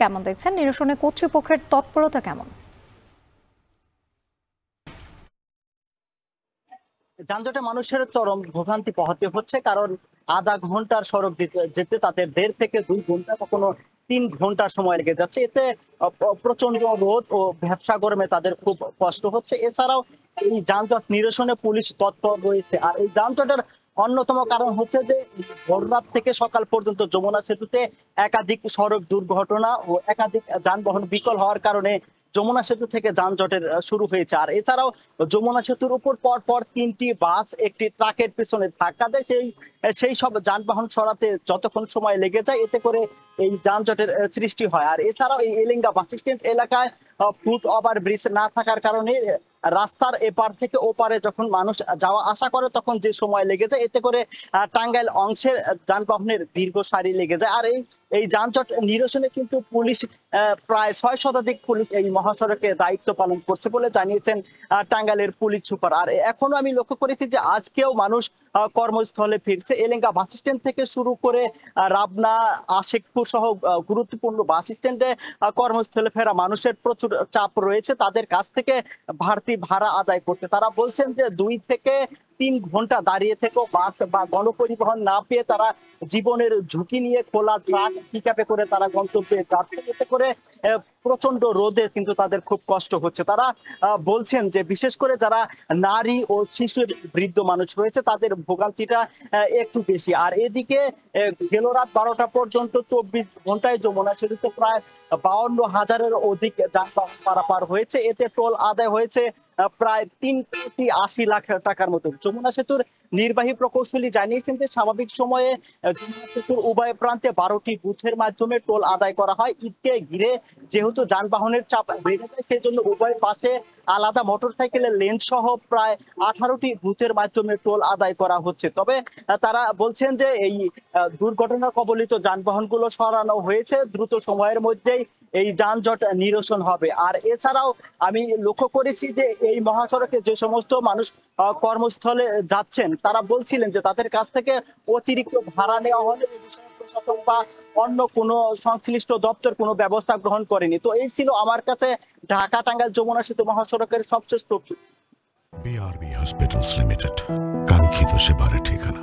কেমন দেখছেন? নিরসনে কর্তৃপক্ষের তৎপরতা কেমন? যানজটে মানুষের চরম ভোগান্তি পোহাতে হচ্ছে, কারণ আধা ঘন্টার সড়ক যেতে তাদের 1.5 থেকে 2 ঘন্টা, কখনো 3 ঘন্টা সময় লেগে যাচ্ছে। এতে প্রচন্ড রোদ ও ভ্যাপসা গরমে তাদের খুব কষ্ট হচ্ছে। এছাড়াও এই যানজট নিরসনে পুলিশ তৎপর রয়েছে। আর এই যানজটের অন্যতম কারণ হচ্ছে যে ভোররাত থেকে সকাল পর্যন্ত যমুনা সেতুতে একাধিক সড়ক দুর্ঘটনা ও একাধিক যানবাহন বিকল হওয়ার কারণে যমুনা সেতু থেকে যানজটের শুরু হয়েছে। আর এছাড়াও যমুনা সেতুর উপর পর 3টি বাস একটি ট্রাকের পেছনে ধাক্কা দেয়। সেই সব যানবাহন সরাতে যতক্ষণ সময় লেগে যায়, এতে করে এই যানজটের সৃষ্টি হয়। আর এছাড়াও এই এলেঙ্গা বাস স্ট্যান্ড এলাকায় ফুট ওভার ব্রিজ না থাকার কারণে রাস্তার এপার থেকে ওপারে যখন মানুষ যাওয়া আসা করে তখন যে সময় লেগে যায়, এতে করে টাঙ্গাইল অংশের যানবাহনের দীর্ঘ সারি লেগে যায়। আর এই যানজট নিরসনে কিন্তু পুলিশ প্রায় 6 শতাধিক পুলিশ এই মহাসড়কে দায়িত্ব পালন করছে বলে জানিয়েছেন টাঙ্গাইলের পুলিশ সুপার। আর এখনো আমি লক্ষ্য করেছি যে আজকেও মানুষ কর্মস্থলে ফিরছে। এলেঙ্গা বাস স্ট্যান্ড থেকে শুরু করে রাবনা, আশিকপুর সহ গুরুত্বপূর্ণ বাস স্ট্যান্ডে কর্মস্থলে ফেরা মানুষের প্রচুর চাপ রয়েছে। তাদের কাছ থেকে বাড়তি ভাড়া আদায় করতে তারা বলছেন যে 2 থেকে 3 ঘন্টা দাঁড়িয়ে থেকেও বাস বা গণপরিবহন না পেয়ে তারা জীবনের ঝুঁকি নিয়ে খোলা ট্রাক পিকআপে করে তারা গন্তব্যে যাচ্ছে। এতে করে প্রচন্ড রোদে কিন্তু তাদের খুব কষ্ট হচ্ছে। তারা বলছেন যে বিশেষ করে যারা নারী ও শিশু বৃদ্ধ মানুষ রয়েছে তাদের ভোগান্তিটা একটু বেশি। আর এদিকে গেল রাত 12টা পর্যন্ত 24 ঘন্টায় যমুনা সেতুতে প্রায় 52,000-এর অধিক যানবাহন পারাপার হয়েছে। এতে টোল আদায় হয়েছে প্রায় 3,80,00,000 টাকার মতো। যমুনা সেতুর নির্বাহী প্রকৌশলী জানিয়েছেন যে স্বাভাবিক সময়ে যমুনা সেতুর উভয় প্রান্তে 12টি বুথের মাধ্যমে টোল আদায় করা হয়। ঈদকে ঘিরে যেহেতু যানবাহনের চাপ বেড়ে যায়, সেজন্য উভয় পাশে আলাদা মোটরসাইকেলের লেন সহ প্রায় 18টি বুথের মাধ্যমে টোল আদায় করা হচ্ছে। তবে তারা বলছেন যে এই দুর্ঘটনার কবলিত যানবাহনগুলো সরানো হয়েছে, দ্রুত সময়ের মধ্যেই এই যানজট নিরসন হবে। আর এছাড়াও আমি লক্ষ্য করেছি যে এই মহাসড়কে যে সমস্ত মানুষ কর্মস্থলে যাচ্ছেন তারা বলছিলেন যে তাদের কাছ থেকে অতিরিক্ত ভাড়া নেওয়া হলে প্রশাসন বা অন্য কোনো সংশ্লিষ্ট দপ্তর কোনো ব্যবস্থা গ্রহণ করেনি। তো এই ছিল আমার কাছে ঢাকা টাঙ্গাইল যমুনা সেতু মহাসড়কের সবশেষ তথ্য। BRB হসপিটালস লিমিটেড, কাঙ্ক্ষিত সেবার ঠিকানা।